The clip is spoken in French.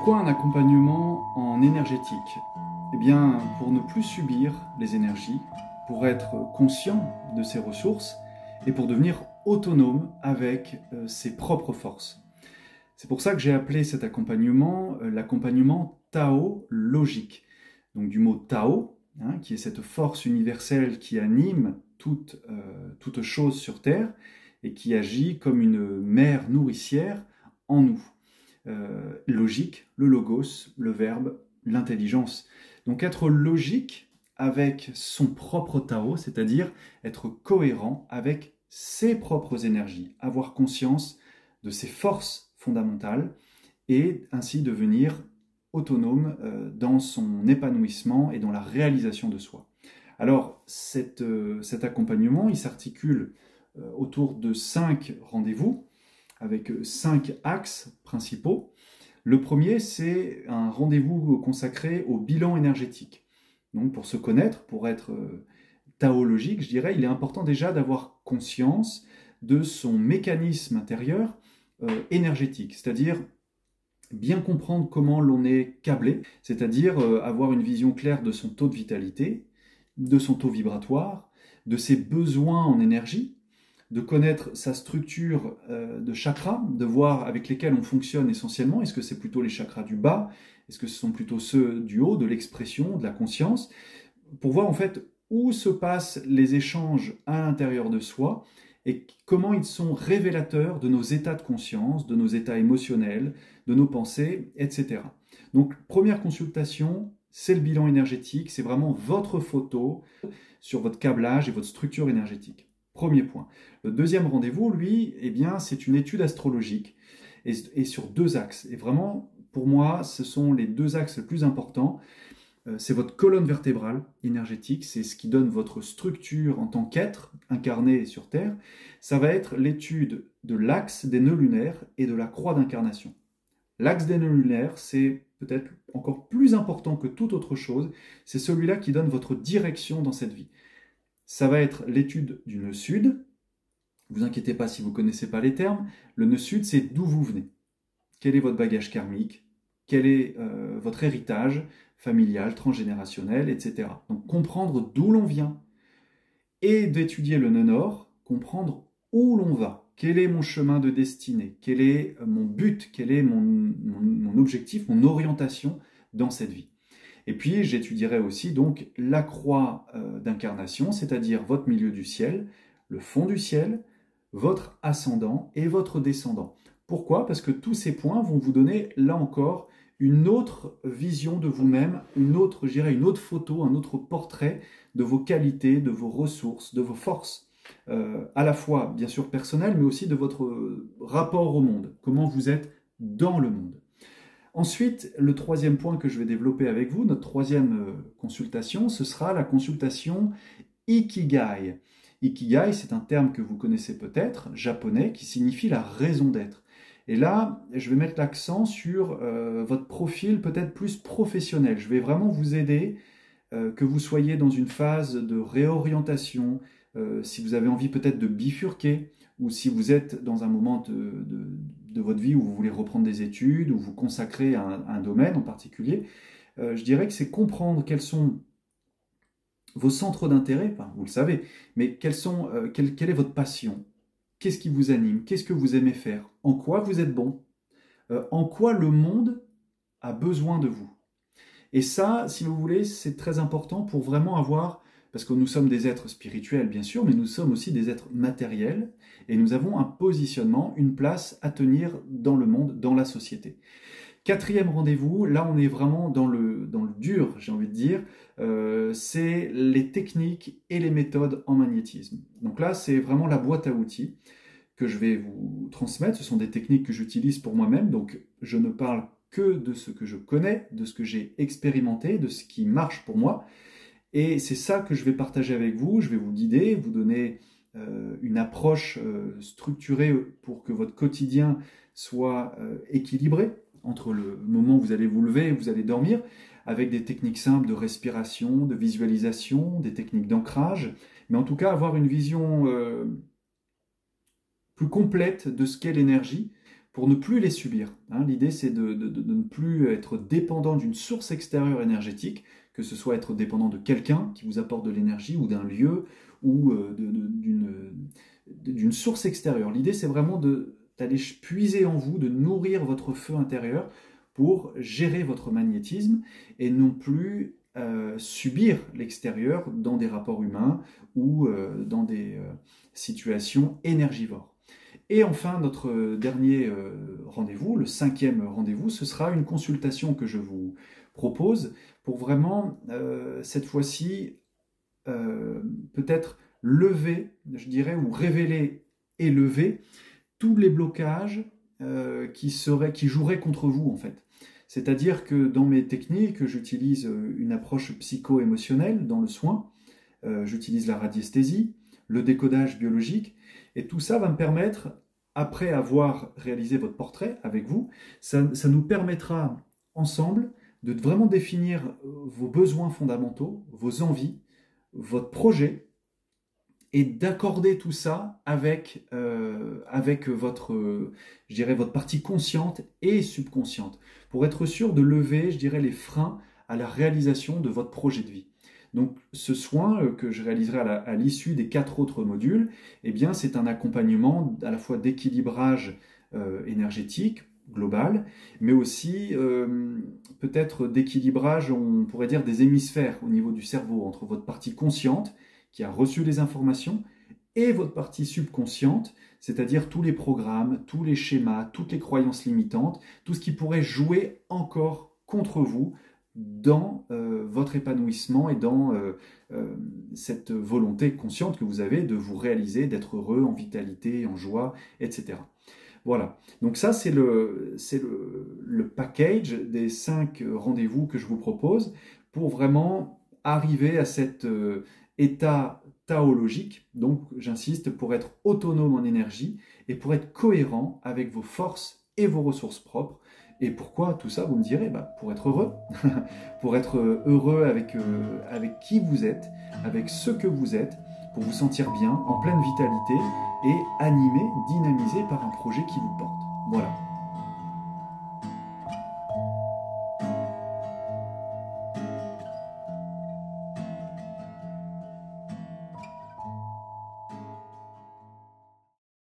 Pourquoi un accompagnement en énergétique? Eh bien, pour ne plus subir les énergies, pour être conscient de ses ressources et pour devenir autonome avec ses propres forces. C'est pour ça que j'ai appelé cet accompagnement l'accompagnement Tao logique. Donc du mot Tao, qui est cette force universelle qui anime toute chose sur Terre et qui agit comme une mère nourricière en nous. Logique, le logos, le verbe, l'intelligence. Donc être logique avec son propre Tao, c'est-à-dire être cohérent avec ses propres énergies, avoir conscience de ses forces fondamentales et ainsi devenir autonome dans son épanouissement et dans la réalisation de soi. Alors cet accompagnement, il s'articule autour de 5 rendez-vous avec 5 axes principaux. Le premier, c'est un rendez-vous consacré au bilan énergétique. Donc pour se connaître, pour être taologique, je dirais, il est important déjà d'avoir conscience de son mécanisme intérieur énergétique, c'est-à-dire bien comprendre comment l'on est câblé, c'est-à-dire avoir une vision claire de son taux de vitalité, de son taux vibratoire, de ses besoins en énergie, de connaître sa structure de chakras, de voir avec lesquels on fonctionne essentiellement. Est-ce que c'est plutôt les chakras du bas? Est-ce que ce sont plutôt ceux du haut, de l'expression, de la conscience? Pour voir en fait où se passent les échanges à l'intérieur de soi et comment ils sont révélateurs de nos états de conscience, de nos états émotionnels, de nos pensées, etc. Donc première consultation, c'est le bilan énergétique, c'est vraiment votre photo sur votre câblage et votre structure énergétique. Premier point. Le deuxième rendez-vous, lui, eh bien, c'est une étude astrologique et sur 2 axes. Et vraiment, pour moi, ce sont les 2 axes les plus importants. C'est votre colonne vertébrale énergétique, c'est ce qui donne votre structure en tant qu'être incarné sur Terre. Ça va être l'étude de l'axe des nœuds lunaires et de la croix d'incarnation. L'axe des nœuds lunaires, c'est peut-être encore plus important que toute autre chose. C'est celui-là qui donne votre direction dans cette vie. Ça va être l'étude du nœud sud. Ne vous inquiétez pas si vous ne connaissez pas les termes. Le nœud sud, c'est d'où vous venez. Quel est votre bagage karmique? Quel est votre héritage familial, transgénérationnel, etc. Donc comprendre d'où l'on vient et d'étudier le nœud nord, comprendre où l'on va. Quel est mon chemin de destinée? Quel est mon but? Quel est mon objectif, mon orientation dans cette vie? Et puis, j'étudierai aussi donc la croix d'incarnation, c'est-à-dire votre milieu du ciel, le fond du ciel, votre ascendant et votre descendant. Pourquoi? Parce que tous ces points vont vous donner, là encore, une autre vision de vous-même, une autre photo, un autre portrait de vos qualités, de vos ressources, de vos forces, à la fois, bien sûr, personnelles, mais aussi de votre rapport au monde, comment vous êtes dans le monde. Ensuite, le troisième point que je vais développer avec vous, notre troisième consultation, ce sera la consultation Ikigai. Ikigai, c'est un terme que vous connaissez peut-être, japonais, qui signifie la raison d'être. Et là, je vais mettre l'accent sur votre profil peut-être plus professionnel. Je vais vraiment vous aider, que vous soyez dans une phase de réorientation, si vous avez envie peut-être de bifurquer, ou si vous êtes dans un moment de votre vie où vous voulez reprendre des études, ou vous consacrer à un domaine en particulier, je dirais que c'est comprendre quels sont vos centres d'intérêt, enfin, vous le savez, mais quelle est votre passion? Qu'est-ce qui vous anime? Qu'est-ce que vous aimez faire? En quoi vous êtes bon? En quoi le monde a besoin de vous? Et ça, si vous voulez, c'est très important pour vraiment avoir, parce que nous sommes des êtres spirituels bien sûr, mais nous sommes aussi des êtres matériels, et nous avons un positionnement, une place à tenir dans le monde, dans la société. Quatrième rendez-vous, là on est vraiment dans le dur, j'ai envie de dire, c'est les techniques et les méthodes en magnétisme. Donc là c'est vraiment la boîte à outils que je vais vous transmettre, ce sont des techniques que j'utilise pour moi-même, donc je ne parle que de ce que je connais, de ce que j'ai expérimenté, de ce qui marche pour moi, et c'est ça que je vais partager avec vous, je vais vous guider, vous donner une approche structurée pour que votre quotidien soit équilibré, entre le moment où vous allez vous lever et où vous allez dormir, avec des techniques simples de respiration, de visualisation, des techniques d'ancrage, mais en tout cas avoir une vision plus complète de ce qu'est l'énergie, pour ne plus les subir. Hein. L'idée, c'est de ne plus être dépendant d'une source extérieure énergétique, que ce soit être dépendant de quelqu'un qui vous apporte de l'énergie, ou d'un lieu, ou d'une source extérieure. L'idée, c'est vraiment d'aller puiser en vous, de nourrir votre feu intérieur pour gérer votre magnétisme et non plus subir l'extérieur dans des rapports humains ou dans des situations énergivores. Et enfin, notre dernier rendez-vous, le 5e rendez-vous, ce sera une consultation que je vous propose pour vraiment, cette fois-ci, peut-être lever, je dirais, ou révéler et lever tous les blocages qui joueraient contre vous, en fait. C'est-à-dire que dans mes techniques, j'utilise une approche psycho-émotionnelle dans le soin, j'utilise la radiesthésie, le décodage biologique, et tout ça va me permettre, après avoir réalisé votre portrait avec vous, ça nous permettra ensemble de vraiment définir vos besoins fondamentaux, vos envies, votre projet, et d'accorder tout ça avec votre, je dirais, votre partie consciente et subconsciente, pour être sûr de lever, je dirais, les freins à la réalisation de votre projet de vie. Donc ce soin que je réaliserai à l'issue des 4 autres modules, eh bien c'est un accompagnement à la fois d'équilibrage énergétique global, mais aussi peut-être d'équilibrage, on pourrait dire, des hémisphères au niveau du cerveau, entre votre partie consciente, qui a reçu les informations, et votre partie subconsciente, c'est-à-dire tous les programmes, tous les schémas, toutes les croyances limitantes, tout ce qui pourrait jouer encore contre vous dans votre épanouissement et dans cette volonté consciente que vous avez de vous réaliser, d'être heureux, en vitalité, en joie, etc. Voilà, donc ça c'est le package des 5 rendez-vous que je vous propose pour vraiment arriver à cet état taologique, donc j'insiste, pour être autonome en énergie et pour être cohérent avec vos forces et vos ressources propres. Et pourquoi tout ça, vous me direz, pour être heureux, pour être heureux avec qui vous êtes, avec ce que vous êtes, pour vous sentir bien, en pleine vitalité et animé, dynamisé par un projet qui vous porte. Voilà.